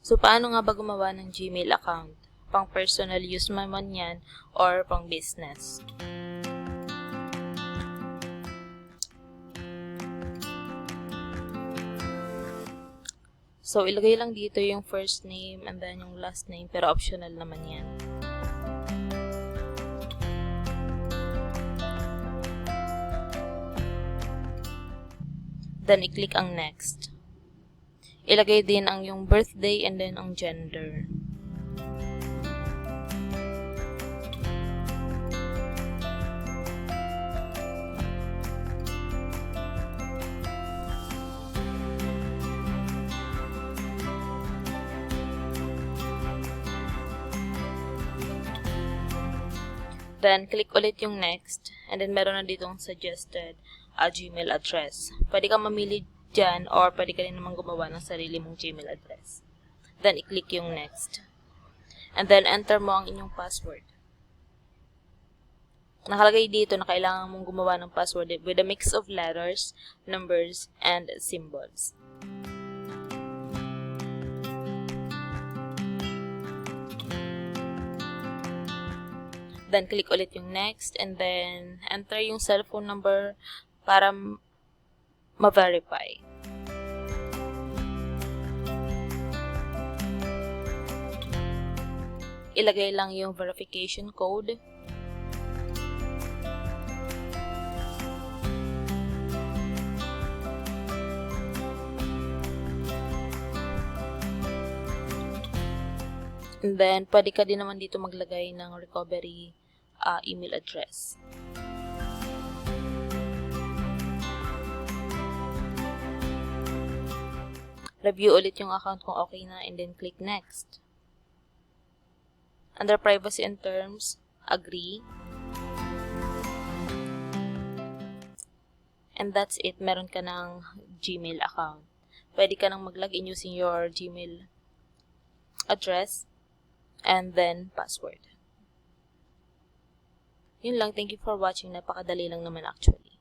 So, paano nga ba gumawa ng Gmail account? Pang personal use man yan or pang business? So, ilagay lang dito yung first name and then yung last name, pero optional naman yan. Then, i-click ang next. Ilagay din ang yung birthday and then ang gender. Then, click ulit yung next. And then, meron na ditong suggested Gmail address. Pwede kang mamili dyan or pwede ka rin naman gumawa ng sarili mong Gmail address. Then, i-click yung next. And then, enter mo ang inyong password. Nakalagay dito na kailangan mong gumawa ng password with a mix of letters, numbers, and symbols. Then, click ulit yung next, and then, enter yung cellphone number para ma-verify. Ilagay lang yung verification code. And then, pwede ka din naman dito maglagay ng recovery email address. Review ulit yung account kung okay na and then click next. Under privacy and terms, agree. And that's it. Meron ka ng Gmail account. Pwede ka nang mag-login using your Gmail address and then password. Yun lang. Thank you for watching. Napakadali lang naman actually.